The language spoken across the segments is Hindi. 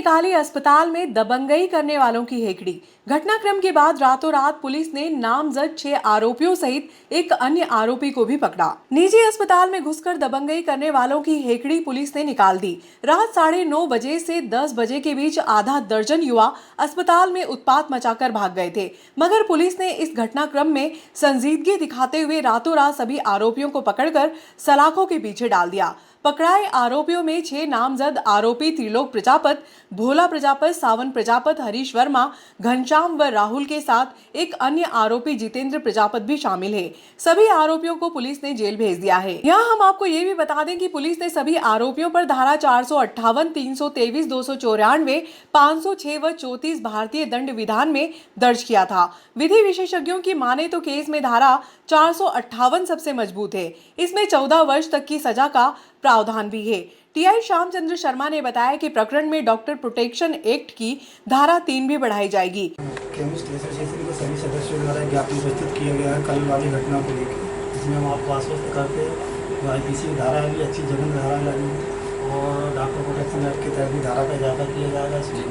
निकाली अस्पताल में दबंगई करने वालों की हेकड़ी। घटनाक्रम के बाद रातों रात पुलिस ने नामजद 6 आरोपियों सहित एक अन्य आरोपी को भी पकड़ा। निजी अस्पताल में घुसकर दबंगई करने वालों की हेकड़ी पुलिस ने निकाल दी। रात 9:30 बजे से 10 बजे के बीच आधा दर्जन युवा अस्पताल में उत्पात मचाकर भाग गए थे, मगर पुलिस ने इस घटनाक्रम में संजीदगी दिखाते हुए रातों रात सभी आरोपियों को पकड़कर सलाखों के पीछे डाल दिया। पकड़ाए आरोपियों में 6 नामजद आरोपी त्रिलोक प्रजापत, भोला प्रजापत, सावन प्रजापत, हरीश वर्मा, घनश्याम व राहुल के साथ एक अन्य आरोपी जितेंद्र प्रजापत भी शामिल है। सभी आरोपियों को पुलिस ने जेल भेज दिया है। यहाँ हम आपको ये भी बता दें कि पुलिस ने सभी आरोपियों पर धारा 458, 323, 294, 506 व 34 भारतीय दंड विधान में दर्ज किया था। विधि विशेषज्ञों की माने तो केस में धारा 458 सबसे मजबूत है। इसमें 14 वर्ष तक की सजा का प्रावधान भी है। टीआई श्यामचंद्र शर्मा ने बताया कि प्रकरण में डॉक्टर प्रोटेक्शन एक्ट की धारा 3 भी बढ़ाई जाएगी। केमिस्ट एसोसिएशन के सभी सदस्यों द्वारा ज्ञापन प्रस्तुत किया गया है कल वाली घटना को लेकर, जिसमें हम आपको आश्वस्त करते हैं आईपीसी धारा भी अच्छी जघन्य धारा लगी और डॉक्टर प्रोटेक्शन एक्ट के तहत भी धारा का इजाफा किया जाएगा इसमें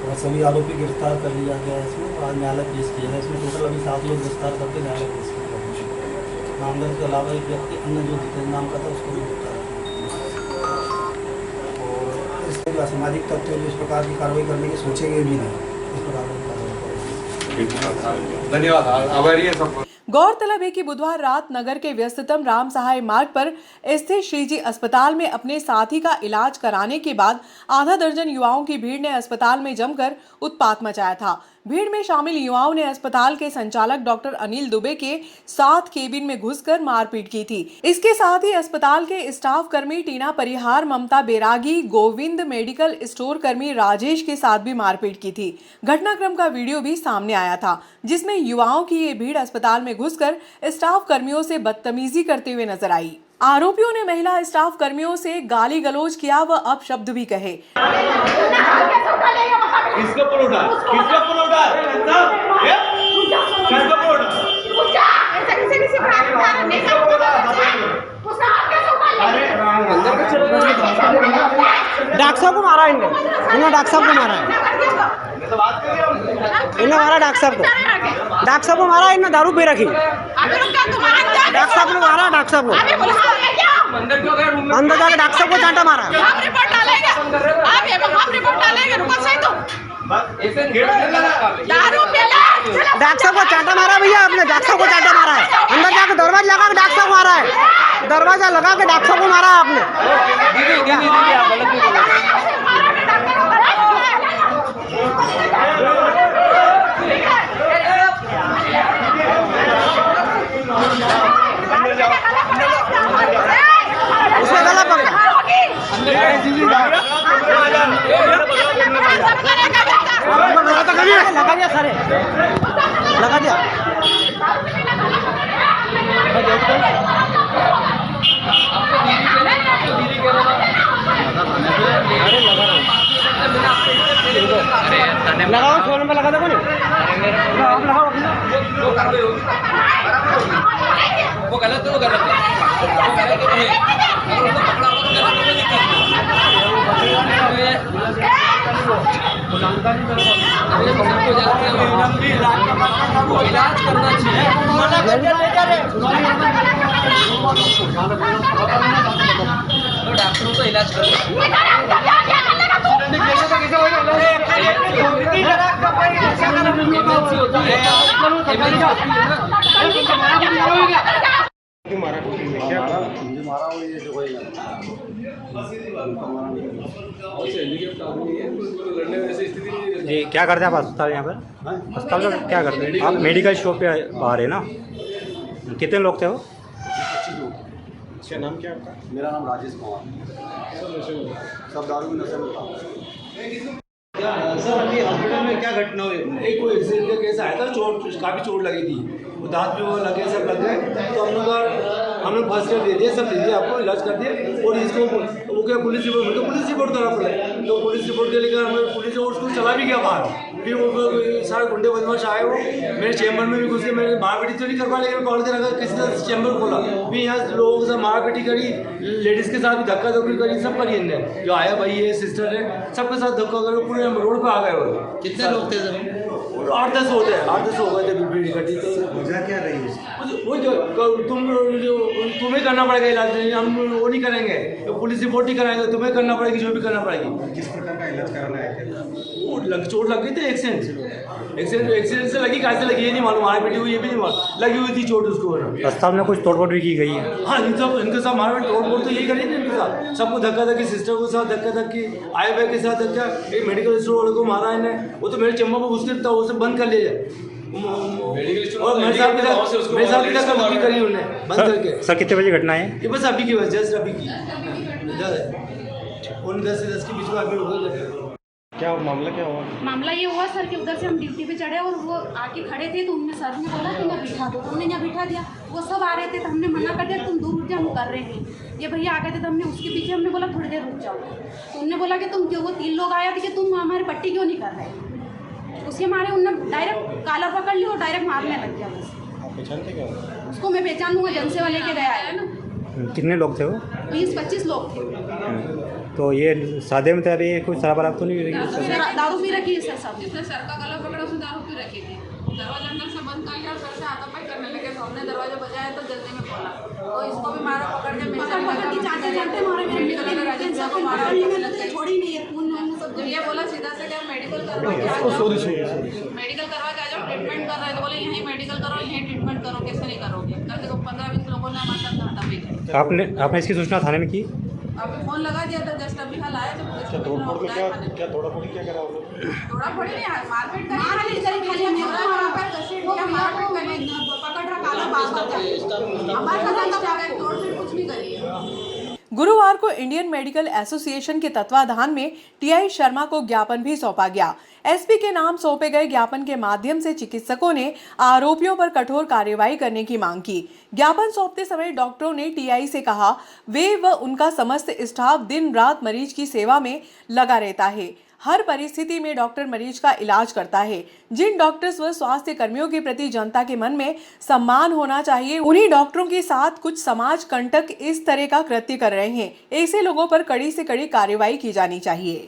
और सभी आरोपी गिरफ्तार कर लिया गया है। इसमें आज न्यायालय पेश किया है। इसमें टोटल अभी 7 लोग गिरफ्तार करके न्यायालय पेश किया है। नामजद के अलावा एक व्यक्ति अन्य जो जितेंद्र नाम का था उसको भी गिरफ्तार और इसके जो असामाजिक तत्व जो इस प्रकार की कार्रवाई करने की सोचेंगे भी नहीं, इस प्रकार की कार्रवाई। धन्यवाद, आभारी है सब। गौरतलब है कि बुधवार रात नगर के व्यस्ततम राम सहाय मार्ग पर स्थित श्रीजी अस्पताल में अपने साथी का इलाज कराने के बाद आधा दर्जन युवाओं की भीड़ ने अस्पताल में जमकर उत्पात मचाया था। भीड़ में शामिल युवाओं ने अस्पताल के संचालक डॉक्टर अनिल दुबे के साथ केबिन में घुसकर मारपीट की थी। इसके साथ ही अस्पताल के स्टाफ कर्मी टीना परिहार, ममता बेरागी, गोविंद मेडिकल स्टोर कर्मी राजेश के साथ भी मारपीट की थी। घटनाक्रम का वीडियो भी सामने आया था, जिसमें युवाओं की ये भीड़ अस्पताल में घुसकर स्टाफ कर्मियों से बदतमीजी करते हुए नजर आई। आरोपियों ने महिला स्टाफ कर्मियों से गाली गलौज किया व अपशब्द भी कहे। किसका परोटा? किसका परोटा? किसका परोटा? डॉक्टर साहब को मारा इन्होंने डॉक्टर साहब को मारा है। इन्होंने मारा डॉक्टर साहब को मारा। इन्होंने दारू पी रखी। डॉक्टर साहब ने मारा। डॉक्टर साहब को अंदर जाके डॉक्टर साहब को चांटा मारा। डॉक्टर साहब को चांटा मारा भैया, आपने डॉक्टर साहब को चांटा मारा है। अंदर जाके दरवाजा लगा के डॉक्टर साहब को मारा है। दरवाजा लगा के डॉक्टर साहब को मारा है आपने। उसमें गला पकड़ा। लगा दिया सारे, लगा दिया। लगाओ, फोन में लगा दो। वो गलत तो गलत है, वो गलत तो है। अगर उसको पकड़ा हो तो गलत तो दिक्कत नहीं। इलाज करना चाहिए। तो डॉक्टरों को इलाज करो। जी, क्या करते हैं आप अस्पताल यहाँ पर? अस्पताल में क्या करते हैं आप? मेडिकल शॉप पे बाहर है ना? कितने लोग थे वो? अच्छा, नाम क्या आपका? मेरा नाम राजेश कुमार। सब दारू में नशे में था। सर, अभी हॉस्पिटल में क्या घटना हुई? एक कोई एक्सीडेंट का केस आया था, काफ़ी चोट लगी थी, वो दांत भी वो लगे, सब लग गए। तो हम लोग फर्स्ट एड दे दिए, सब दे दिए, आपको इलाज कर दिए। और इसको वो क्या पुलिस रिपोर्ट करा पड़ा, तो पुलिस रिपोर्ट के लेकर हमें पुलिस और उसको चला भी गया बाहर। फिर वो सारे गुंडे बदमाश आए, वो मेरे चैम्बर में भी घुस के मेरे मारपीटी तो नहीं कर पाए, लेकिन कॉल के रखा, किसी ने चैम्बर खोला, फिर यहाँ लोगों के साथ मारपीटी करी, लेडीज़ के साथ भी धक्का धक्की करी, सब करी इनने। जो आया भाई है, सिस्टर है, सबके साथ धक्का करके पूरे रोड पर आ गए। वो कितने लोग थे सर? 8-10 होते हैं, 8-10 हो गए थे भीड़ इकट्ठी। तो वजह क्या रही है? वो जो तुम्हें करना पड़ेगा इलाज, हम वो नहीं करेंगे, तो पुलिस रिपोर्ट नहीं कराएंगे, तुम्हें करना पड़ेगी, जो भी करना पड़ेगी। किस प्रकार का इलाज कराना है? वो चोट लग गई थी, एक्सीडेंट से लगी, कैसे लगी ये नहीं मालूम, मारपीटी हुई ये भी नहीं मालूम, लगी हुई थी चोट उसको। अस्पताल में कुछ तोड़फोड़ भी की गई है। हाँ, इनके साथ मारपीट तोड़ तो यही करी थी इनके साथ, सबको धक्का धक्की, सिस्टर के साथ धक्का धक्की, आए भाई के साथ धक्का, एक मेडिकल स्टोर वाले को मारा इन्हें, वो तो मेरे चैम्बर में घुस के था, उसे बंद कर लिया। और मेरे साथ भी धक्का करी उन्होंने बंद करके। सर कितने बजे घटना है? ये बस अभी की बस, जस्ट अभी की, 10 से 10 के बीच में अभी हो गया। क्या मामला क्या हुआ? मामला ये हुआ सर कि उधर से हम ड्यूटी पे चढ़े और वो आके खड़े थे, तो उनने सर ने बोला कि यहाँ बिठा दो, तो हमने यहाँ बिठा दिया। वो सब आ रहे थे तो हमने मना कर दिया, तुम दूर रुक जाओ, हम कर रहे हैं। ये भैया आ गए थे तो हमने उसके पीछे हमने बोला थोड़ी देर रुक जाओ, तो उनने बोला कि तुम क्यों, वो 3 लोग आए थे कि तुम हमारी पट्टी क्यों नहीं कर रहे। उसके मारे उनने डायरेक्ट कालर पकड़ लिया और डायरेक्ट मारने लग गया। बस आप पहचानते क्या? उसको मैं पहचान लूँगा, एजेंसी वाले के गया है ना। कितने लोग थे वो? 20-25 लोग थे। तो ये सादे में तैयारी है, कुछ शराब तो नहीं रही? दारू पी रखी है सर सब। जिसने सर का गला पकड़ा उसने दारू पी रखी थी। दरवाजा अंदर से बंद कर लिया और सर से हाथापाई करने लगे, तो हमने दरवाजा बजाया तो जल्दी में खोला, तो इसको भी मारा, पकड़ के छोड़ी नहीं है, खून सब। ये बोला सीधा से क्या मेडिकल करवा के आ जाओ, मेडिकल करवा के आ जाओ, ट्रीटमेंट कर रहे हैं, तो बोले यहीं मेडिकल करो, यहीं ट्रीटमेंट करो, कैसे नहीं करोगे करके, तो 15-20 लोगों ने हमारे साथ हाथापाई की। आपने इसकी सूचना थाने में की? अभी फोन लगा दिया था, जस्ट अभी हाल आया तो तोड़फोड़ में क्या तोड़ाफोड़ी क्या करा वो? थोड़ा फोड़ी नहीं, मारपीट करी, खाली पकड़ रहा काला बाबा हमारे तोड़ कुछ नहीं करी है। गुरुवार को इंडियन मेडिकल एसोसिएशन के तत्वाधान में टीआई शर्मा को ज्ञापन भी सौंपा गया। एसपी के नाम सौंपे गए ज्ञापन के माध्यम से चिकित्सकों ने आरोपियों पर कठोर कार्रवाई करने की मांग की। ज्ञापन सौंपते समय डॉक्टरों ने टीआई से कहा वे व उनका समस्त स्टाफ दिन रात मरीज की सेवा में लगा रहता है। हर परिस्थिति में डॉक्टर मरीज का इलाज करता है। जिन डॉक्टर्स व स्वास्थ्य कर्मियों के प्रति जनता के मन में सम्मान होना चाहिए, उन्हीं डॉक्टरों के साथ कुछ समाज कंटक इस तरह का कृत्य कर रहे हैं। ऐसे लोगों पर कड़ी से कड़ी कार्रवाई की जानी चाहिए।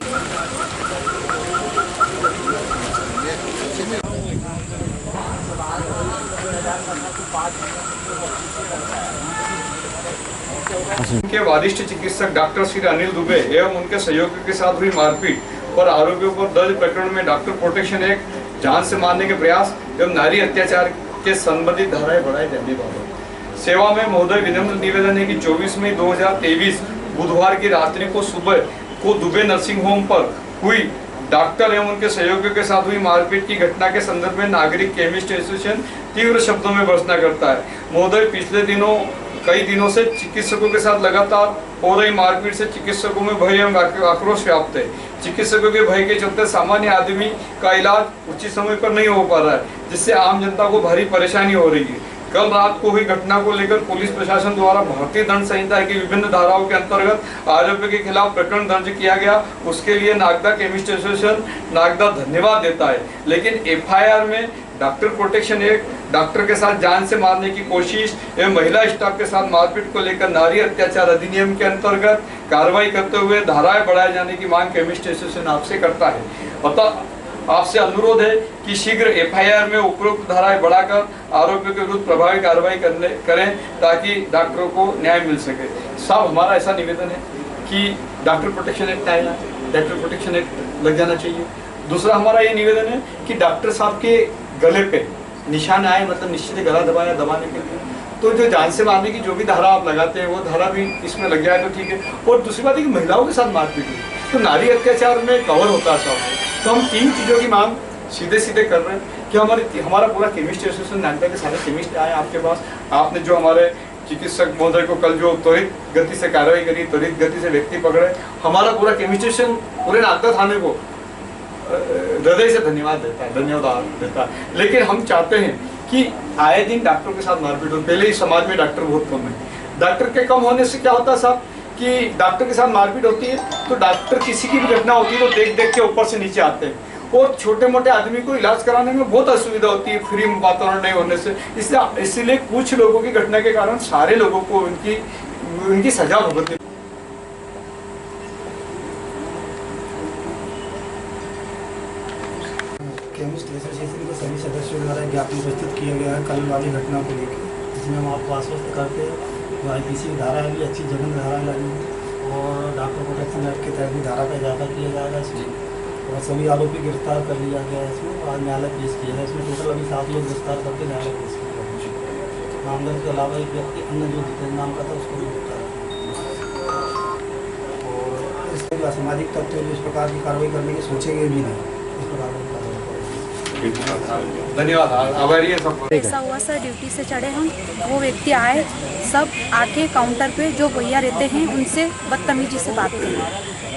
उनके वरिष्ठ चिकित्सक डॉक्टर श्री अनिल दुबे एवं उनके सहयोगियों के साथ हुई मारपीट और आरोपियों पर दर्ज प्रकरण में डॉक्टर प्रोटेक्शन एक्ट, जान से मारने के प्रयास एवं नारी अत्याचार के संबंधित धाराएं बढ़ाई जाने बाबत सेवा में महोदय विनम्र निवेदन है कि 24 मई 2023 बुधवार की रात्रि को सुबह को दुबे नर्सिंग होम पर हुई डॉक्टर एवं उनके सहयोगियों के साथ हुई मारपीट की घटना के संदर्भ में नागरिक केमिस्ट एसोसिएशन तीव्र शब्दों में भर्त्सना करता है। महोदय, पिछले कई दिनों से चिकित्सकों के साथ लगातार हो रही मारपीट से चिकित्सकों में भय एवं आक्रोश व्याप्त है। चिकित्सकों के भय के चलते सामान्य आदमी का इलाज उचित समय पर नहीं हो पा रहा है, जिससे आम जनता को भारी परेशानी हो रही है। कल रात को हुई घटना को लेकर पुलिस प्रशासन द्वारा भारतीय दंड संहिता की विभिन्न धाराओं के अंतर्गत आरोपियों के खिलाफ प्रकरण दर्ज किया गया। उसके लिए नागदा केमिस्ट एसोसिएशन नागदा धन्यवाद देता है। लेकिन एफआईआर में डॉक्टर प्रोटेक्शन एक्ट, डॉक्टर के साथ जान से मारने की कोशिश एवं महिला स्टाफ के साथ मारपीट को लेकर नारी अत्याचार अधिनियम के अंतर्गत कार्रवाई करते हुए धाराएं बढ़ाए जाने की मांग केमिस्ट एसोसिएशन आपसे करता है। अतः आपसे अनुरोध है कि शीघ्र एफआईआर में उपरोक्त धाराएं बढ़ाकर आरोपियों के विरुद्ध प्रभावी कार्रवाई करें ताकि डॉक्टरों को न्याय मिल सके। साहब, हमारा ऐसा निवेदन है कि डॉक्टर प्रोटेक्शन एक्ट आएगा, डॉक्टर प्रोटेक्शन एक्ट लग जाना चाहिए। दूसरा हमारा ये निवेदन है कि डॉक्टर साहब के गले पे निशान आए, मतलब निश्चित गला दबाने के लिए, तो जो जान से मारने की जो भी धारा आप लगाते हैं वो धारा भी इसमें लग जाए तो ठीक है। और दूसरी बात है कि महिलाओं के साथ मारपीट हुई तो नारी अत्याचार में कवर होता है साहब। तो हम 3 चीज़ों की मांग सीधे कर रहे हैं कि हमारा पूरा केमिस्ट एसोसिएशन नागदा के सारे केमिस्ट आए आपके पास। आपने जो हमारे चिकित्सक महोदय को कल जो त्वरित गति से कार्रवाई करी, त्वरित गति से व्यक्ति पकड़े, हमारा पूरा केमिस्ट एसोसिएशन पूरे नागदा थाने को हृदय से धन्यवाद देता है। लेकिन हम चाहते हैं कि आए दिन डॉक्टरों के साथ मारपीट हो। पहले ही समाज में डॉक्टर बहुत कम है। डॉक्टर के कम होने से क्या होता है साहब कि डॉक्टर के साथ मारपीट होती है तो डॉक्टर किसी की भी घटना होती है तो देख के ऊपर से नीचे आते हैं और छोटे मोटे आदमी को इलाज कराने में बहुत असुविधा होती है फ्री वातावरण नहीं होने से। इसलिए कुछ लोगों की घटना के कारण सारे लोगों को उनकी सजा भुगतनी। केमिस्ट एसोसिएशन के सभी सदस्यों द्वारा ज्ञापन प्रस्तुत किया गया है कल वाली घटना को लेकर, जिसमें हम आपको आश्वस्त करते हैं जो IPC धारा है भी अच्छी जघन्य धारा लगी और डॉक्टर प्रोटेक्शन एक्ट के तहत भी धारा का इजाफा किया जाएगा इसमें, और सभी आरोपी गिरफ्तार कर लिया गया है इसमें, आज न्यायालय पेश किया है। इसमें टोटल अभी 7 लोग गिरफ्तार करके न्यायालय पेश किया है। नामजद के अलावा एक व्यक्ति अन्य जो जितेंद्र नाम का था उसको भी गिरफ्तार किया और इसके असामाजिक तत्व इस प्रकार की कार्रवाई करने की सोचेंगे भी नहीं, इस प्रकार की कार्रवाई। धन्यवाद, आभारी है सब। ऐसा हुआ सर, ड्यूटी से चढ़े हम, वो व्यक्ति आए, सब आके काउंटर पे जो भैया रहते हैं उनसे बदतमीजी से बात की।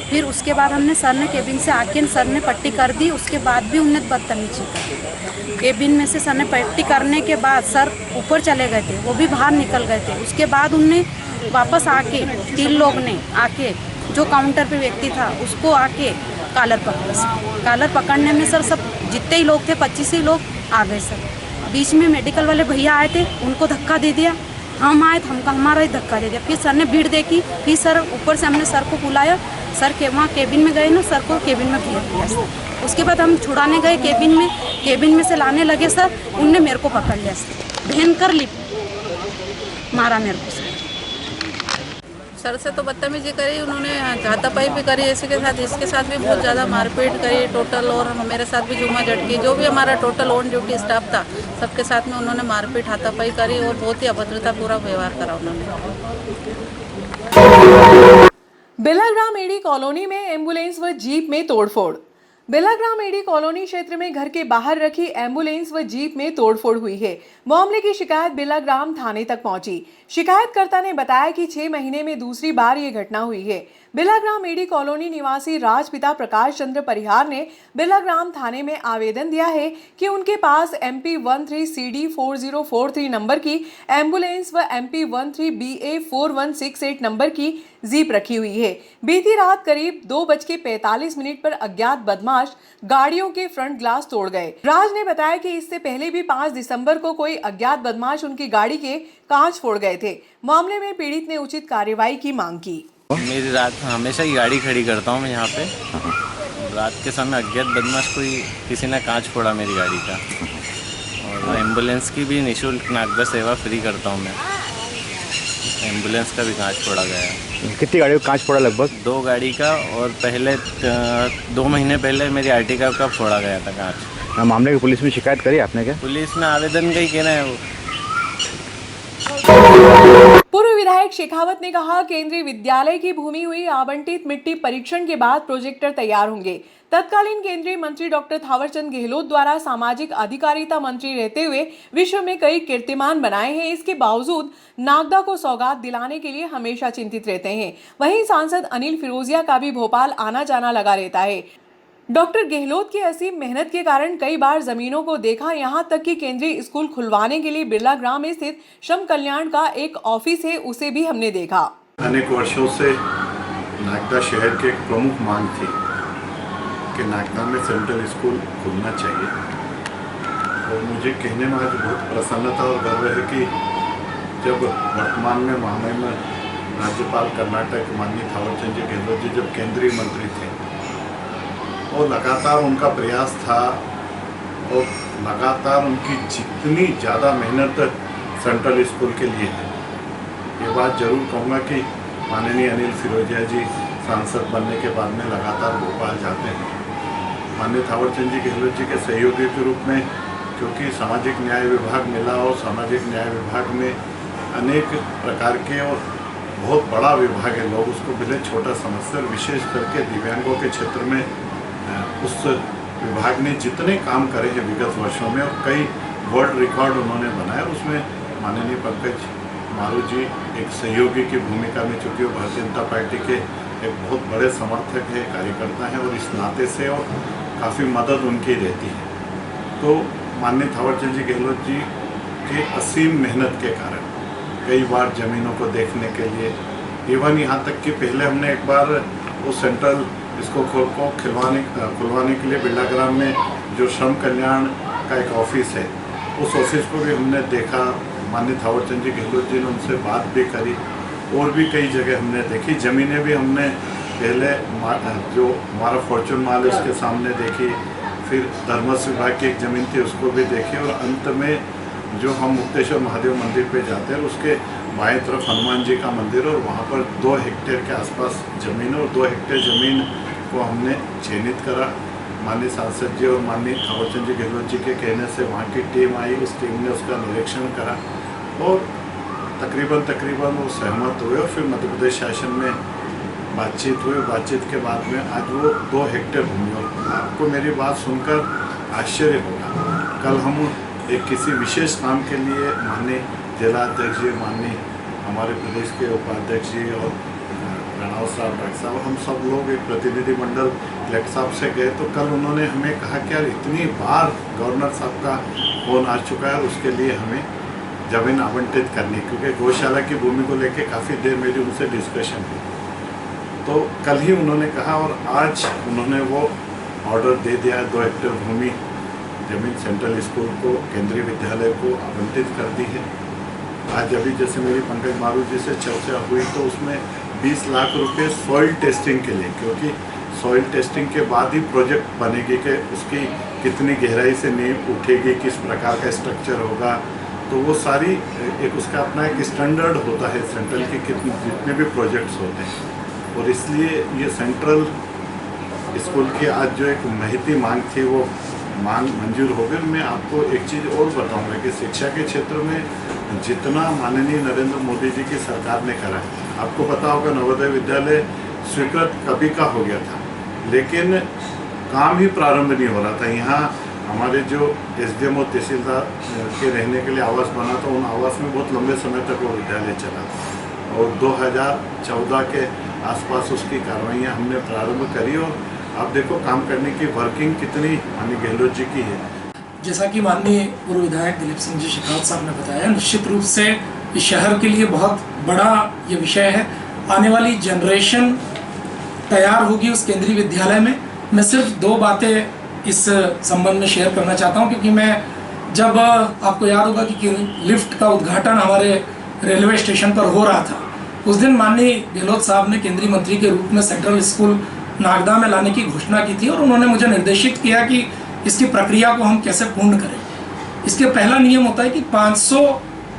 फिर उसके बाद हमने सर ने केबिन से आके सर ने पट्टी कर दी, उसके बाद भी उन्हें बदतमीजी की। केबिन में से सर ने पट्टी करने के बाद सर ऊपर चले गए थे, वो भी बाहर निकल गए थे। उसके बाद उनने वापस आके 3 लोग ने आके जो काउंटर पे व्यक्ति था उसको आके कॉलर पकड़ा। कॉलर पकड़ने में सर सब जितने ही लोग थे 25 ही लोग आ गए सर। बीच में मेडिकल वाले भैया आए थे, उनको धक्का दे दिया। हम आए तो हमको हमारा ही धक्का दे दिया। फिर सर ने भीड़ देखी, फिर सर ऊपर से हमने सर को बुलाया, सर के वहाँ केबिन में गए ना, सर को केबिन में घेर दिया सर। उसके बाद हम छुड़ाने गए केबिन में से लाने लगे सर, उनने मेरे को पकड़ लिया सर, भयंकर मारा मेरे को सर से तो बदतमीजी करी उन्होंने, हाथापाई भी करी इसी के साथ, इसके साथ भी बहुत ज़्यादा मारपीट करी टोटल, और मेरे साथ भी जुमा झटकी, जो भी हमारा टोटल ऑन ड्यूटी स्टाफ था सबके साथ में उन्होंने मारपीट हाथापाई करी और बहुत ही अभद्रता पूरा व्यवहार करा उन्होंने। बेलाग्राम एडी कॉलोनी में एम्बुलेंस व जीप में तोड़फोड़। बेलाग्राम एडी कॉलोनी क्षेत्र में घर के बाहर रखी एम्बुलेंस व जीप में तोड़फोड़ हुई है। मामले की शिकायत बेलाग्राम थाने तक पहुंची। शिकायतकर्ता ने बताया कि 6 महीने में दूसरी बार ये घटना हुई है। बेलाग्राम एडी कॉलोनी निवासी राजपिता प्रकाश चंद्र परिहार ने बेलाग्राम थाने में आवेदन दिया है कि उनके पास MP13CD4043 नंबर की एम्बुलेंस व MP13BA4168 नंबर की जीप रखी हुई है। बीती रात करीब 2:45 पर अज्ञात बदमाश गाड़ियों के फ्रंट ग्लास तोड़ गए। राज ने बताया कि इससे पहले भी 5 दिसंबर को कोई अज्ञात बदमाश उनकी गाड़ी के कांच फोड़ गए थे। मामले में पीड़ित ने उचित कार्रवाई की मांग की। मेरी रात हमेशा ही गाड़ी खड़ी करता हूँ मैं यहाँ पे। रात के समय अज्ञात बदमाश किसी ने कांच फोड़ा मेरी गाड़ी का, और एम्बुलेंस की भी निःशुल्क नागदा सेवा फ्री करता हूँ मैं। एम्बुलेंस का भी कांच फोड़ा गया। कितनी गाड़ियों का कांच फोड़ा? लगभग 2 गाड़ी का, और पहले 2 महीने पहले मेरी आर्टिका का फोड़ा गया था कांच। मामले की पुलिस में शिकायत करी आपने क्या? पुलिस में आवेदन का ही कहना है वो। पूर्व विधायक शेखावत ने कहा, केंद्रीय विद्यालय की भूमि हुई आवंटित मिट्टी परीक्षण के बाद प्रोजेक्टर तैयार होंगे। तत्कालीन केंद्रीय मंत्री डॉक्टर थावरचंद गहलोत द्वारा सामाजिक अधिकारिता मंत्री रहते हुए विश्व में कई कीर्तिमान बनाए हैं। इसके बावजूद नागदा को सौगात दिलाने के लिए हमेशा चिंतित रहते हैं। वहीं सांसद अनिल फिरोजिया का भी भोपाल आना जाना लगा रहता है। डॉक्टर गहलोत की असीम मेहनत के कारण कई बार जमीनों को देखा, यहाँ तक कि केंद्रीय स्कूल खुलवाने के लिए बिरला ग्राम में स्थित श्रम कल्याण का एक ऑफिस है, उसे भी हमने देखा। अनेक वर्षों से नागदा शहर की एक प्रमुख मांग थी कि नागदा में सेंट्रल स्कूल खुलना चाहिए, और मुझे कहने में आज बहुत प्रसन्नता और गर्व है कि जब वर्तमान में महामहिम राज्यपाल कर्नाटक माननीय थावरचंद गहलोत जी जब केंद्रीय मंत्री थे, और लगातार उनका प्रयास था और लगातार उनकी जितनी ज़्यादा मेहनत सेंट्रल स्कूल के लिए है। ये बात जरूर कहूँगा कि माननीय अनिल फिरोजिया जी सांसद बनने के बाद में लगातार भोपाल जाते हैं। माननीय थावरचंद जी गहलोत जी के सहयोगी के रूप में, क्योंकि सामाजिक न्याय विभाग मिला और सामाजिक न्याय विभाग में अनेक प्रकार के और बहुत बड़ा विभाग है, लोग उसको भले छोटा समझते हैं। विशेष करके दिव्यांगों के क्षेत्र में उस विभाग ने जितने काम करे हैं विगत वर्षों में, और कई वर्ल्ड रिकॉर्ड उन्होंने बनाया, उसमें माननीय पंकज मारू जी एक सहयोगी की भूमिका में, चूँकि वो भारतीय जनता पार्टी के एक बहुत बड़े समर्थक है, कार्यकर्ता हैं, और इस नाते से और काफ़ी मदद उनकी रहती है। तो माननीय थावरचंद जी गहलोत जी के असीम मेहनत के कारण कई बार ज़मीनों को देखने के लिए, इवन यहाँ तक कि पहले हमने एक बार वो सेंट्रल इसको खुलवाने के लिए बिरलाग्राम में जो श्रम कल्याण का एक ऑफिस है, उस ऑफिस को भी हमने देखा। माननीय थावरचंद जी गहलोत जी ने उनसे बात भी करी और भी कई जगह हमने देखी। ज़मीनें भी हमने पहले जो हमारा फॉर्चून माल है उसके सामने देखी, फिर धर्मस्व विभाग की एक ज़मीन थी उसको भी देखी, और अंत में जो हम मुक्तेश्वर महादेव मंदिर पे जाते हैं उसके बाएं तरफ हनुमान जी का मंदिर, और वहाँ पर 2 हेक्टेयर के आसपास ज़मीन, और 2 हेक्टेयर ज़मीन को हमने चयनित करा। माननीय सांसद जी और माननीय थावरचंद जी गहलोत जी के कहने से वहाँ की टीम आई, उस टीम ने उसका निरीक्षण करा और तकरीबन वो सहमत हुए, और फिर मध्य प्रदेश शासन में बातचीत हुई। बातचीत के बाद में आज वो 2 हेक्टेयर भूमि, और आपको मेरी बात सुनकर आश्चर्य होगा, कल हम एक किसी विशेष काम के लिए माननीय जिलाध्यक्ष जी, माननीय हमारे प्रदेश के उपाध्यक्ष जी और प्रणव साहब, डॉक्टर साहब, हम सब लोग एक प्रतिनिधि मंडल कलेक्टर साहब से गए, तो कल उन्होंने हमें कहा कि यार इतनी बार गवर्नर साहब का फोन आ चुका है, उसके लिए हमें ज़मीन आवंटित करनी, क्योंकि गौशाला की भूमि को लेकर काफ़ी देर मेरी उनसे डिस्कशन हुई। तो कल ही उन्होंने कहा और आज उन्होंने वो ऑर्डर दे दिया है। 2 हेक्टेयर भूमि जमीन सेंट्रल स्कूल को, केंद्रीय विद्यालय को आवंटित कर दी है। आज अभी जैसे मेरी पंकज मारू जी से चर्चा हुई तो उसमें 20 लाख रुपए सॉइल टेस्टिंग के लिए, क्योंकि सॉइल टेस्टिंग के बाद ही प्रोजेक्ट बनेगी कि उसकी कितनी गहराई से नींव उठेगी, किस प्रकार का स्ट्रक्चर होगा, तो वो सारी एक उसका अपना एक स्टैंडर्ड होता है सेंट्रल के जितने भी प्रोजेक्ट्स होते हैं, और इसलिए ये सेंट्रल स्कूल की आज जो एक महती मांग थी वो मांग मंजूर हो गई। मैं आपको एक चीज़ और बताऊंगा कि शिक्षा के क्षेत्र में जितना माननीय नरेंद्र मोदी जी की सरकार ने करा है, आपको पता होगा नवोदय विद्यालय स्वीकृत कभी का हो गया था, लेकिन काम ही प्रारंभ नहीं हो रहा था। यहाँ हमारे जो SDM और तहसीलदार के रहने के लिए आवास बना था, उन आवास में बहुत लंबे समय तक वो विद्यालय चला, और 2014 के आसपास उसकी कार्रवाइयाँ हमने प्रारंभ करी, और आप देखो काम करने की वर्किंग कितनी माननीय गहलोत जी की है। जैसा कि माननीय पूर्व विधायक दिलीप सिंह जी शेखावत साहब ने बताया, निश्चित रूप से इस शहर के लिए बहुत बड़ा ये विषय है। आने वाली जनरेशन तैयार होगी उस केंद्रीय विद्यालय में। मैं सिर्फ 2 बातें इस संबंध में शेयर करना चाहता हूँ, क्योंकि मैं जब आपको याद होगा कि लिफ्ट का उद्घाटन हमारे रेलवे स्टेशन पर हो रहा था, उस दिन माननीय गहलोत साहब ने केंद्रीय मंत्री के रूप में सेंट्रल स्कूल नागदा में लाने की घोषणा की थी, और उन्होंने मुझे निर्देशित किया कि इसकी प्रक्रिया को हम कैसे पूर्ण करें। इसके पहला नियम होता है कि 500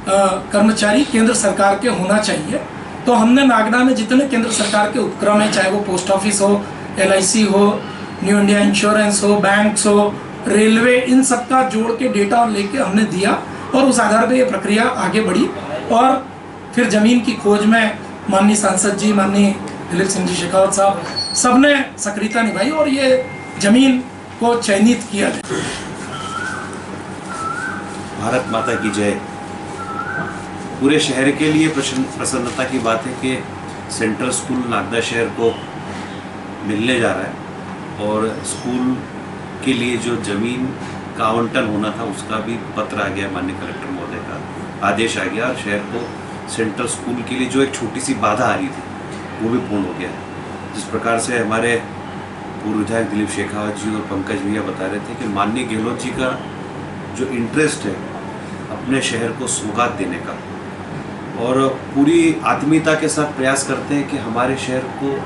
कर्मचारी केंद्र सरकार के होना चाहिए। तो हमने नागदा में जितने केंद्र सरकार के उपक्रम हैं, चाहे वो पोस्ट ऑफिस हो, LIC हो, न्यू इंडिया इंश्योरेंस हो, बैंक्स हो, रेलवे, इन सब का जोड़ के डेटा लेके हमने दिया, और उस आधार पर ये प्रक्रिया आगे बढ़ी, और फिर ज़मीन की खोज में माननीय सांसद जी, माननीय दिलीप सिंह जी शेखावत साहब, सबने सक्रियता निभाई और ये ज़मीन को चयनित किया गया। भारत माता की जय। पूरे शहर के लिए प्रसन्नता की बात है कि सेंट्रल स्कूल नागदा शहर को मिलने जा रहा है, और स्कूल के लिए जो ज़मीन का आवंटन होना था उसका भी पत्र आ गया, माननीय कलेक्टर महोदय का आदेश आ गया, और शहर को सेंट्रल स्कूल के लिए जो एक छोटी सी बाधा आ रही थी वो भी पूर्ण हो गया है। जिस प्रकार से हमारे पूर्व विधायक दिलीप शेखावत जी और पंकज भैया बता रहे थे कि माननीय गहलोत जी का जो इंटरेस्ट है अपने शहर को सौगात देने का, और पूरी आत्मीयता के साथ प्रयास करते हैं कि हमारे शहर को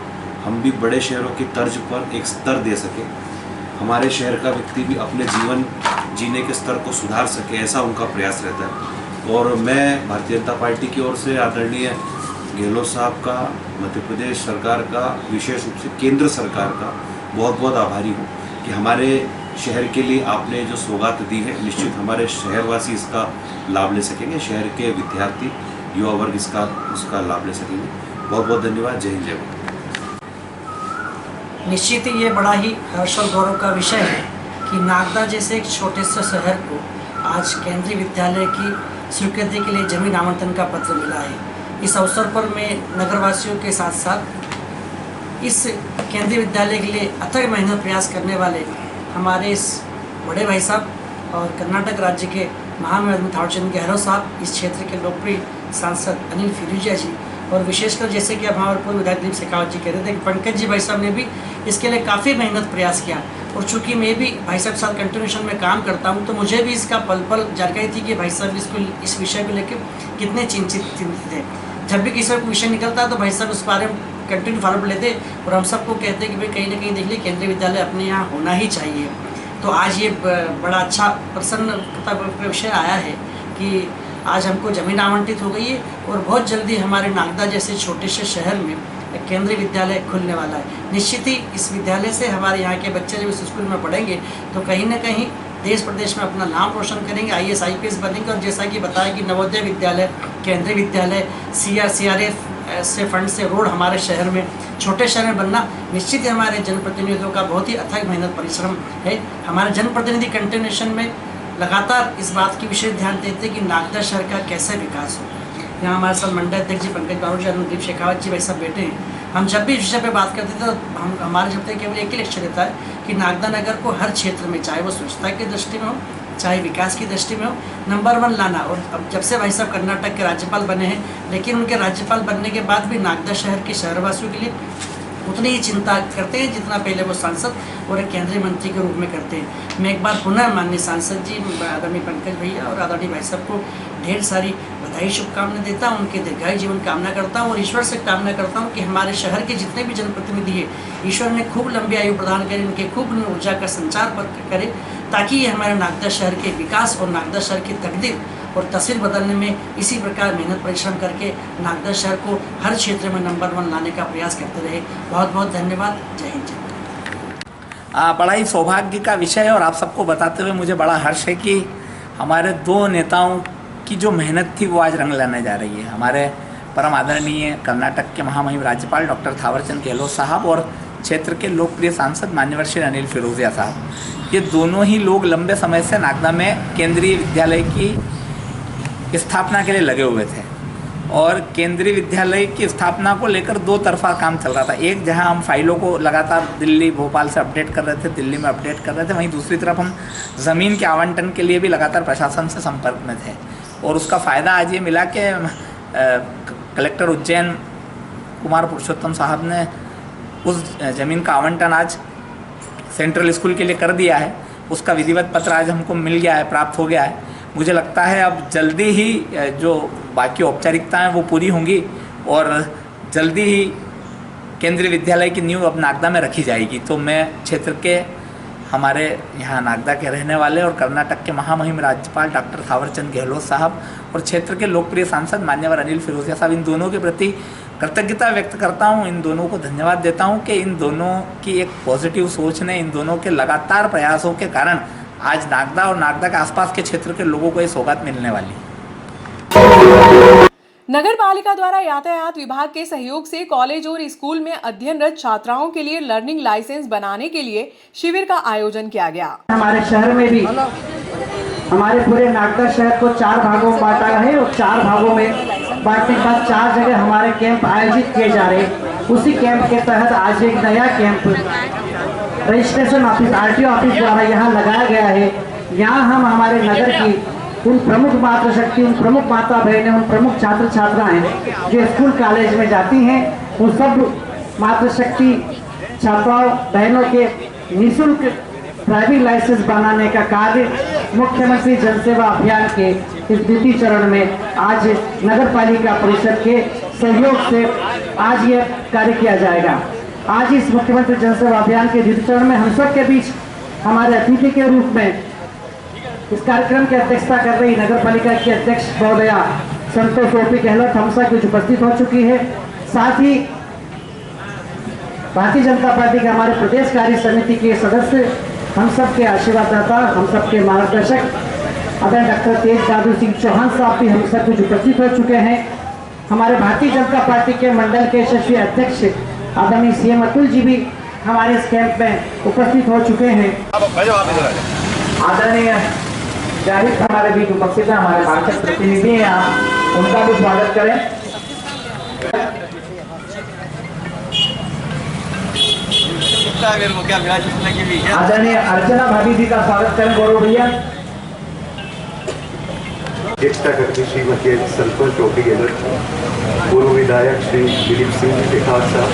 हम भी बड़े शहरों की तर्ज पर एक स्तर दे सके, हमारे शहर का व्यक्ति भी अपने जीवन जीने के स्तर को सुधार सके, ऐसा उनका प्रयास रहता है। और मैं भारतीय जनता पार्टी की ओर से आदरणीय गहलोत साहब का, मध्य प्रदेश सरकार का, विशेष रूप से केंद्र सरकार का बहुत बहुत आभारी हूँ कि हमारे शहर के लिए आपने जो सौगात दी है, निश्चित हमारे शहरवासी इसका लाभ ले सकेंगे, शहर के विद्यार्थी, युवा वर्ग उसका लाभ ले सकेंगे। बहुत बहुत धन्यवाद। जय हिंद, जय भारत। निश्चित ही ये बड़ा ही हर्ष और गौरव का विषय है कि नागदा जैसे एक छोटे से शहर को आज केंद्रीय विद्यालय की स्वीकृति के लिए जमीन आवंटन का पत्र मिला है। इस अवसर पर मैं नगरवासियों के साथ साथ इस केंद्रीय विद्यालय के लिए अथक मेहनत प्रयास करने वाले हमारे इस बड़े भाई साहब और कर्नाटक राज्य के महामहिम थावरचंद गहलोत साहब, इस क्षेत्र के लोकप्रिय सांसद अनिल फिरोजिया जी और विशेषकर जैसे कि अब हमारे पूर्व विधायक दिलीप शेखावत जी कह रहे थे कि पंकज जी भाई साहब ने भी इसके लिए काफ़ी मेहनत प्रयास किया, और चूँकि मैं भी भाई साहब के साथ कंटिन्यूशन में काम करता हूँ तो मुझे भी इसका पल पल जानकारी थी कि भाई साहब इस विषय को लेकर कितने चिंतित थे। जब भी किसी को विषय निकलता है तो भाई साहब उस बारे में कंटिन्यू फॉलो लेते और हम सबको कहते हैं कि भाई कहीं ना कहीं देख लीजिए केंद्रीय विद्यालय अपने यहाँ होना ही चाहिए। तो आज ये बड़ा अच्छा प्रसन्नता का विषय आया है कि आज हमको ज़मीन आवंटित हो गई है और बहुत जल्दी हमारे नागदा जैसे छोटे से शहर में केंद्रीय विद्यालय खुलने वाला है। निश्चित ही इस विद्यालय से हमारे यहाँ के बच्चे जब इस स्कूल में पढ़ेंगे तो कहीं ना कहीं देश प्रदेश में अपना नाम रोशन करेंगे, IAS IPS बनेंगे। और जैसा कि बताया कि नवोदय विद्यालय, केंद्रीय विद्यालय, CRF से फंड से रोड हमारे शहर में, छोटे शहर में बनना निश्चित ही हमारे जनप्रतिनिधियों का बहुत ही अथक मेहनत परिश्रम है। हमारे जनप्रतिनिधि कंटिन्यूशन में लगातार इस बात की विशेष ध्यान देते हैं कि नागदा शहर का कैसे विकास हो। यहाँ हमारे साथ मंडल अध्यक्ष जी पंकज बाबू जी, दिलीप शेखावत जी भाई सब बैठे हैं। हम जब भी इस विषय पर बात करते थे तो हमारे जब तक केवल एक ही लक्ष्य रहता है कि नागदा नगर को हर क्षेत्र में, चाहे वो स्वच्छता की दृष्टि में हो, चाहे विकास की दृष्टि में हो, नंबर 1 लाना। और अब जब से भाई साहब कर्नाटक के राज्यपाल बने हैं, लेकिन उनके राज्यपाल बनने के बाद भी नागदा शहर के शहरवासियों के लिए उतनी ही चिंता करते हैं जितना पहले वो सांसद और एक केंद्रीय मंत्री के रूप में करते हैं। मैं एक बार पुनः माननीय सांसद जी, आदरणीय पंकज भैया और आदरणीय भाई साहब को ढेर सारी बधाई शुभकामनाएं देता हूँ, उनके दीर्घायु जीवन कामना करता हूँ और ईश्वर से कामना करता हूँ कि हमारे शहर के जितने भी जनप्रतिनिधि हैं, ईश्वर ने खूब लंबी आयु प्रदान करे, उनके खूब ऊर्जा का संचार करे, ताकि ये हमारे नागदा शहर के विकास और नागदा शहर की तकदीर और तस्वीर बदलने में इसी प्रकार मेहनत परिश्रम करके नागदा शहर को हर क्षेत्र में नंबर 1 लाने का प्रयास करते रहे। बहुत बहुत धन्यवाद। जय हिंद। बड़ा ही सौभाग्य का विषय है और आप सबको बताते हुए मुझे बड़ा हर्ष है कि हमारे 2 नेताओं की जो मेहनत थी वो आज रंग लाने जा रही है। हमारे परम आदरणीय कर्नाटक के महामहिम राज्यपाल डॉक्टर थावरचंद गहलोत साहब और क्षेत्र के लोकप्रिय सांसद मान्यवर श्री अनिल फिरोजिया साहब, ये दोनों ही लोग लंबे समय से नागदा में केंद्रीय विद्यालय की स्थापना के लिए लगे हुए थे। और केंद्रीय विद्यालय की स्थापना को लेकर 2 तरफा काम चल रहा था। एक, जहां हम फाइलों को लगातार दिल्ली, भोपाल से अपडेट कर रहे थे, दिल्ली में अपडेट कर रहे थे, वहीं दूसरी तरफ हम ज़मीन के आवंटन के लिए भी लगातार प्रशासन से संपर्क में थे। और उसका फ़ायदा आज ये मिला कि कलेक्टर उज्जैन कुमार पुरुषोत्तम साहब ने उस ज़मीन का आवंटन आज सेंट्रल स्कूल के लिए कर दिया है। उसका विधिवत पत्र आज हमको मिल गया है, प्राप्त हो गया है। मुझे लगता है अब जल्दी ही जो बाकी औपचारिकताएं वो पूरी होंगी और जल्दी ही केंद्रीय विद्यालय की नींव अब नागदा में रखी जाएगी। तो मैं क्षेत्र के हमारे यहाँ नागदा के रहने वाले और कर्नाटक के महामहिम राज्यपाल डॉक्टर थावरचंद गहलोत साहब और क्षेत्र के लोकप्रिय सांसद मान्यवर अनिल फिरोजिया साहब, इन दोनों के प्रति कृतज्ञता व्यक्त करता हूँ। इन दोनों को धन्यवाद देता हूँ कि इन दोनों की एक पॉजिटिव सोच ने, इन दोनों के लगातार प्रयासों के कारण आज नागदा और नागदा के आसपास के क्षेत्र के लोगों को ये सौगात मिलने वाली है। नगर पालिका द्वारा यातायात विभाग के सहयोग से कॉलेज और स्कूल में अध्ययनरत छात्राओं के लिए लर्निंग लाइसेंस बनाने के लिए शिविर का आयोजन किया गया। हमारे शहर में भी हमारे पूरे नागदा शहर को 4 भागों में बांटा है और 4 भागों में बांटने के बाद 4 जगह हमारे कैंप आयोजित किए जा रहे हैं। उसी कैंप के तहत आज एक नया camp registration office, RTO office द्वारा यहाँ लगाया गया है। यहाँ हम हमारे नगर की उन प्रमुख मातृशक्ति, उन प्रमुख माता बहनें, उन प्रमुख छात्र छात्राएं जो स्कूल कॉलेज में जाती हैं, उन सब मातृशक्ति छात्राओं बहनों के निःशुल्क ड्राइविंग लाइसेंस बनाने का कार्य मुख्यमंत्री जनसेवा अभियान के इस 2 चरण में आज नगर पालिका परिषद के सहयोग से आज ये कार्य किया जाएगा। आज इस मुख्यमंत्री जनसेवा अभियान के 2 चरण में हम सब के बीच हमारे अतिथि के रूप में इस कार्यक्रम की अध्यक्षता कर रही नगर पालिका की अध्यक्ष महोदया संतोष ओपी गहलोत हम सब कुछ उपस्थित हो चुकी है। साथ ही भारतीय जनता पार्टी के हमारे प्रदेश कार्य समिति के सदस्य, हम सब के आशीर्वाददाता, हम सब के मार्गदर्शक आदरणीय डॉक्टर तेज बहादुर सिंह चौहान साहब भी हम सब कुछ उपस्थित हो चुके हैं। हमारे भारतीय जनता पार्टी के मंडल के यशस्वी अध्यक्ष आदरणीय CM अतुल जी भी हमारे इस कैंप में उपस्थित हो चुके हैं। आदरणीय जाहिद हमारे बीच उपस्थित है, हमारे पार्षद प्रतिनिधि हैं, आप उनका भी स्वागत करें। आदरणीय अर्चना भाभी जी का स्वागत करें, गौरव भैया। एकता करके श्रीमती सरपंच ओपी गहलोत, पूर्व विधायक श्री दिलीप सिंह शेखावत साहब,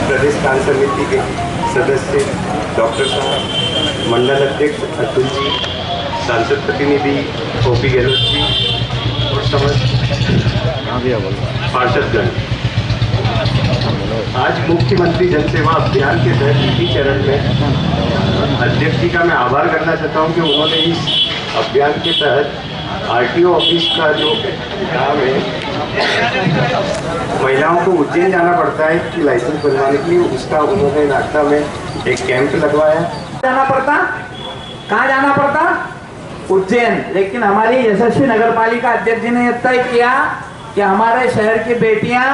प्रदेश कार्य समिति के सदस्य डॉक्टर साहब, मंडल अध्यक्ष अतुल जी, सांसद प्रतिनिधि ओपी गहलोत जी और समस्त पार्षदगण, आज मुख्यमंत्री जन सेवा अभियान के तहत द्वितीय चरण में अध्यक्ष जी का मैं आभार करना चाहता हूं कि उन्होंने इस अभियान के तहत आरटीओ ऑफिस का जो काम है, महिलाओं को उज्जैन जाना पड़ता है कि लाइसेंस बनवाने के लिए, उसका उन्होंने नागदा में एक कैंप लगवाया। जाना पड़ता, कहाँ जाना पड़ता? उज्जैन। लेकिन हमारी यशस्वी नगर पालिका अध्यक्ष जी ने तय किया कि हमारे शहर की बेटियां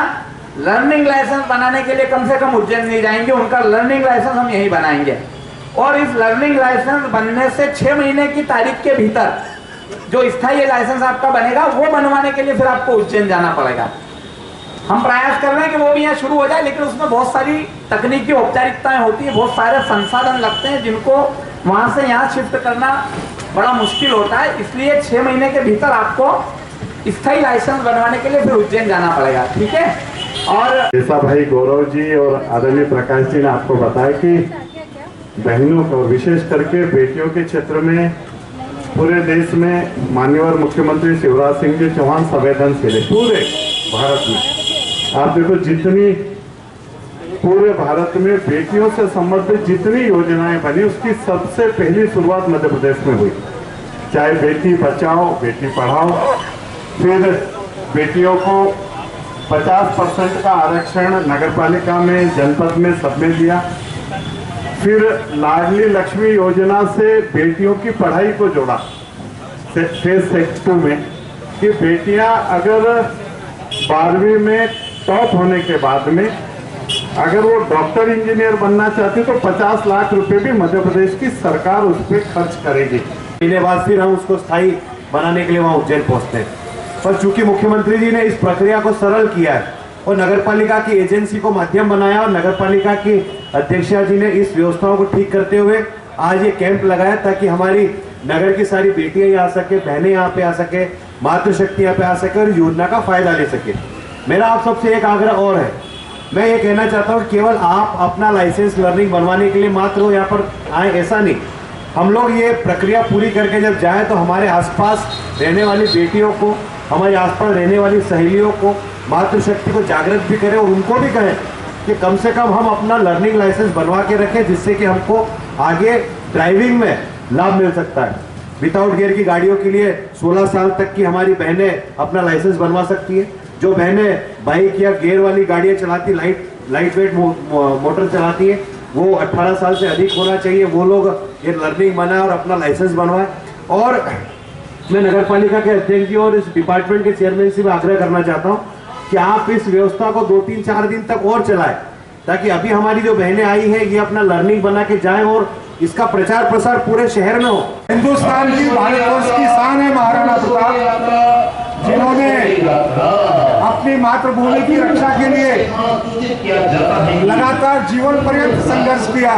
लर्निंग लाइसेंस बनाने के लिए कम से कम उज्जैन नहीं जाएंगे, उनका लर्निंग लाइसेंस हम यहीं बनाएंगे। और इस लर्निंग लाइसेंस बनने से 6 महीने की तारीख के भीतर जो स्थायी लाइसेंस आपका बनेगा वो बनवाने के लिए फिर आपको उज्जैन जाना पड़ेगा। हम प्रयास कर रहे हैं कि वो भी यहाँ शुरू हो जाए, लेकिन उसमें बहुत सारी तकनीकी औपचारिकताएं होती है, बहुत सारे संसाधन लगते हैं जिनको वहां से यहाँ शिफ्ट करना बड़ा मुश्किल होता है। इसलिए 6 महीने के भीतर आपको स्थायी लाइसेंस बनवाने के लिए फिर उज्जैन जाना पड़ेगा। ठीक है। और जैसा भाई गौरव जी और आदरणीय प्रकाश जी ने आपको बताया कि बहनों को विशेष करके बेटियों के क्षेत्र में पूरे देश में माननीय मुख्यमंत्री शिवराज सिंह जी चौहान संवेदनशील है पूरे भारत में। आप देखो जितनी पूरे भारत में बेटियों से संबंधित जितनी योजनाएं बनी उसकी सबसे पहली शुरुआत मध्य प्रदेश में हुई, चाहे बेटी बचाओ बेटी पढ़ाओ, फिर बेटियों को 50% का आरक्षण नगरपालिका में जनपद में सब में दिया, फिर लाडली लक्ष्मी योजना से बेटियों की पढ़ाई को जोड़ा फेज 2 में कि बेटियां अगर 12वीं में टॉप होने के बाद में अगर वो डॉक्टर इंजीनियर बनना चाहती तो 50 लाख रुपए भी मध्य प्रदेश की सरकार उस पर खर्च करेगी। महीने बाद फिर हम उसको स्थायी बनाने के लिए वहाँ उज्जैन पहुँचते हैं। पर चूंकि मुख्यमंत्री जी ने इस प्रक्रिया को सरल किया है और नगरपालिका की एजेंसी को माध्यम बनाया और नगरपालिका की अध्यक्षा जी ने इस व्यवस्थाओं को ठीक करते हुए आज ये कैंप लगाया ताकि हमारी नगर की सारी बेटियां यहाँ आ सके, बहनें यहाँ पे आ सके, मातृशक्ति यहाँ पे आ सके और योजना का फायदा ले सके। मेरा आप सबसे एक आग्रह और है, मैं ये कहना चाहता हूँ केवल आप अपना लाइसेंस लर्निंग बनवाने के लिए मात्र यहाँ पर आए ऐसा नहीं, हम लोग ये प्रक्रिया पूरी करके जब जाए तो हमारे आसपास रहने वाली बेटियों को, हमारे आसपास रहने वाली सहेलियों को, मातृशक्ति को जागृत भी करें और उनको भी कहें कि कम से कम हम अपना लर्निंग लाइसेंस बनवा के रखें जिससे कि हमको आगे ड्राइविंग में लाभ मिल सकता है। विदाउट गियर की गाड़ियों के लिए 16 साल तक की हमारी बहनें अपना लाइसेंस बनवा सकती है। जो बहनें बाइक या गियर वाली गाड़ियाँ चलाती, लाइट वेट मोटर चलाती है, वो 18 साल से अधिक होना चाहिए, वो लोग ये लर्निंग बनाए और अपना लाइसेंस बनवाए। और मैं नगरपालिका के अध्यक्ष जी और इस डिपार्टमेंट के चेयरमैन से आग्रह करना चाहता हूँ कि आप इस व्यवस्था को 2-3-4 दिन तक और चलाएं ताकि अभी हमारी जो बहनें आई हैं ये अपना लर्निंग बना के जाएं और इसका प्रचार प्रसार पूरे शहर में हो। हिंदुस्तान की, भारतवर्ष की शान है महाराणा प्रताप, जिन्होंने अपनी मातृभूमि की रक्षा के लिए लगातार जीवन पर्यंत संघर्ष किया,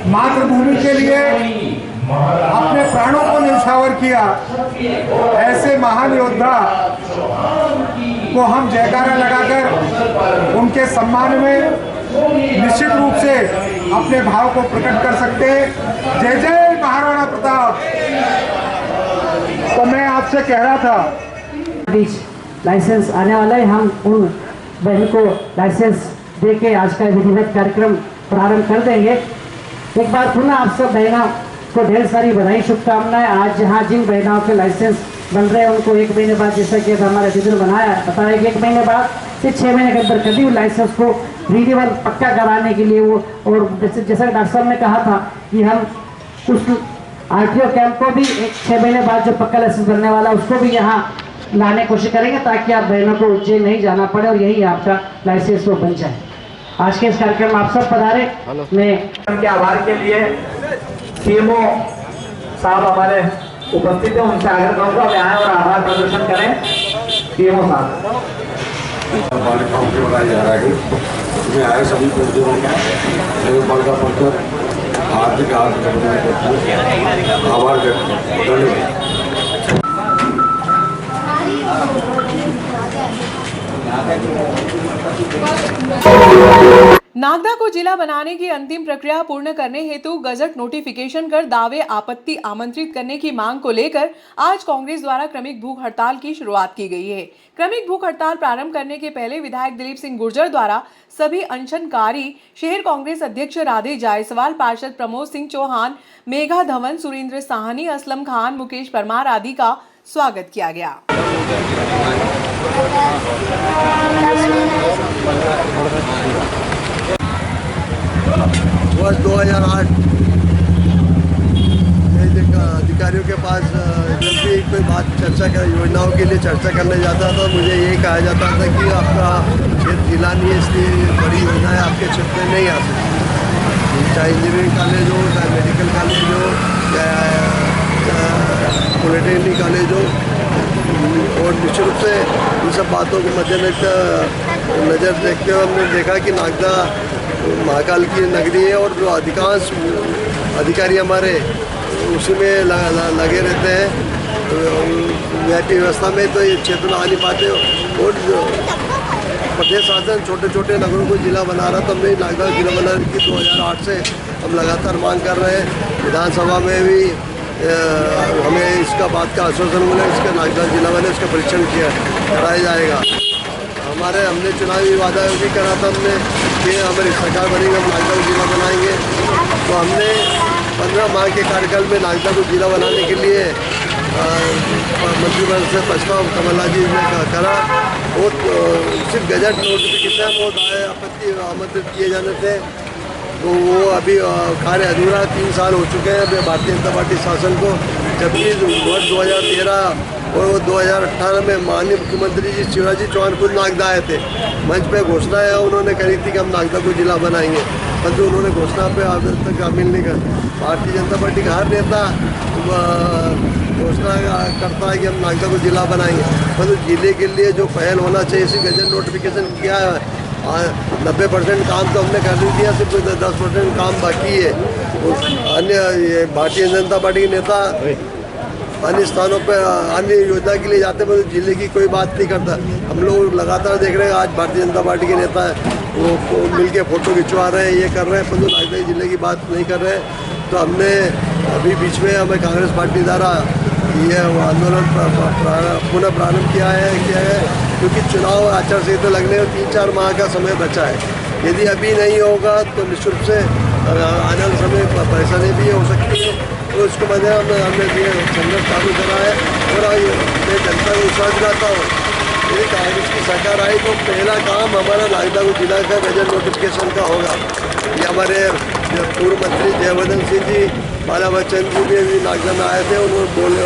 मातृभूमि के लिए अपने प्राणों को न्यौछावर किया। ऐसे महान योद्धा को हम जयकारा लगाकर उनके सम्मान में निश्चित रूप से अपने भाव को प्रकट कर सकते हैं। जय जय महाराणा प्रताप। तो मैं आपसे कह रहा था बीच लाइसेंस आने वाला है, हम उन बहन को लाइसेंस दे के आज का विधिवत कार्यक्रम प्रारंभ कर देंगे। एक बार पुनः आप सब बहनों को ढेर सारी बधाई, शुभकामनाएं। आज जहाँ जिन बहनों के लाइसेंस बन रहे हैं उनको 1 महीने बाद, जैसा कि हमारे दीदी बताया कि 1 महीने बाद से 6 महीने के अंदर कभी लाइसेंस को रिन्यूअल पक्का कराने के लिए वो, और जैसा डॉक्टर साहब ने कहा था कि हम उस आरटीओ कैंप को भी 6 महीने बाद जो पक्का लाइसेंस बनने वाला उसको भी यहाँ लाने की कोशिश करेंगे ताकि आप बहनों को उज्जैन नहीं जाना पड़े और यही आपका लाइसेंस वो बन जाए। आज के इस कार्यक्रम आप सब पधारे। मैं उनके आभार के लिए सीएमओ साहब हमारे उपस्थित है, उनसे आग्रह करूंगा वे आए और आभार प्रदर्शन करें। सीएमओ साहब बालिकाओं को बनाया जा रहा है, इसमें आए सभी नगरपालिका परिषद हार्दिक आभार व्यक्त। धन्यवाद। नागदा को जिला बनाने की अंतिम प्रक्रिया पूर्ण करने हेतु गजट नोटिफिकेशन कर दावे आपत्ति आमंत्रित करने की मांग को लेकर आज कांग्रेस द्वारा क्रमिक भूख हड़ताल की शुरुआत की गई है। क्रमिक भूख हड़ताल प्रारंभ करने के पहले विधायक दिलीप सिंह गुर्जर द्वारा सभी अनशनकारी शहर कांग्रेस अध्यक्ष राधे जायसवाल, पार्षद प्रमोद सिंह चौहान, मेघा धवन, सुरेंद्र साहनी, असलम खान, मुकेश परमार आदि का स्वागत किया गया। वर्ष 2008 अधिकारियों के पास जब भी कोई बात चर्चा कर योजनाओं के लिए चर्चा करने जाता था, मुझे यही कहा जाता था कि आपका क्षेत्र जिला नहीं है, इसलिए बड़ी योजनाएं आपके क्षेत्र में नहीं आ सकती। चाहे इंजीनियरिंग कॉलेज हो, चाहे मेडिकल कॉलेज हो, चाहे पॉलिटेक्निक कॉलेज हो, और निश्चित रूप से इन सब बातों को नज़र देखते हुए हमने देखा कि नागदा महाकाल की नगरी है और जो अधिकांश अधिकारी हमारे उसी में लगे रहते हैं। तो वीआईपी व्यवस्था में तो ये क्षेत्र में आ नहीं पाते और प्रदेश शासन छोटे छोटे नगरों को जिला बना रहा, तो हमने नागदा जिला बनाने की 2008 से हम लगातार मांग कर रहे हैं। विधानसभा में भी हमें इसका बात का आश्वासन मिला, इसका नागदा जिला बने, इसका परीक्षण कराया जाएगा। हमने चुनावी वादा भी करा था हमने कि हमारी सरकार बनेगी, हम नागदा को जिला बनाएंगे। तो हमने 15 माह के कार्यकाल में नागदा को जिला बनाने के लिए मंत्रिमंडल से प्रस्ताव कमलनाथ जी ने करा और सिर्फ गजट नोटिफिकेशन और दावे आपत्ति आमंत्रित किए जाने थे। तो वो अभी कार्य अधूरा 3 साल हो चुके हैं भारतीय जनता पार्टी शासन को, जबकि वर्ष 2013 और 2018 में माननीय मुख्यमंत्री जी शिवराज जी चौहान खुद नागदा आए थे। मंच पे घोषणाएं उन्होंने करी थी कि हम नागदा को जिला बनाएंगे, परंतु उन्होंने घोषणा पे आज तक शामिल नहीं कर। भारतीय जनता पार्टी का हर नेता घोषणा करता है कि हम नागदा को जिला बनाएंगे, परंतु जिले के लिए जो पहल होना चाहिए, इसी गजट नोटिफिकेशन किया है। 90% काम तो हमने कर दिया, सिर्फ 10% काम बाकी है। अन्य भारतीय जनता पार्टी के नेता अन्य स्थानों पर अन्य योजना के लिए जाते हैं, जिले की कोई बात नहीं करता। हम लोग लगातार देख रहे हैं, आज भारतीय जनता पार्टी के नेता वो मिल के फ़ोटो खिंचवा रहे हैं, ये कर रहे हैं, परंतु नागदा जिले की बात नहीं कर रहे हैं। तो हमने अभी बीच में हमें कांग्रेस पार्टी द्वारा ये आंदोलन पुनः प्रारंभ किया है, क्योंकि चुनाव आचार संहिता लगने में 3-4 माह का समय बचा है। यदि अभी नहीं होगा तो निश्चित रूप से आने वाले समय परेशानी भी हो सकती है। तो इसको मध्य हमने ये संघर्ष चालू करा है और मैं जनता को विश्वास दिलाता हूँ, यदि कांग्रेस की सरकार आई तो पहला काम हमारा नागदा को जिला का गजट नोटिफिकेशन का होगा। ये हमारे पूर्व मंत्री जयवर्धन सिंह जी, बाला बच्चन जी भी नागदा में आए थे, उन्होंने बोले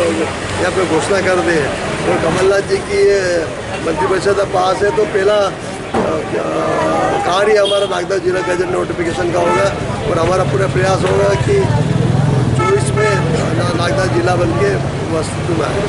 यहाँ पे घोषणा कर दी है। और कमलनाथ जी की मंत्रिपरिषद पास है, तो पहला कार्य हमारा नागदा जिला गजट नोटिफिकेशन का होगा और हमारा पूरा प्रयास होगा कि 24 में नागदा जिला बन के अस्तित्व में आए।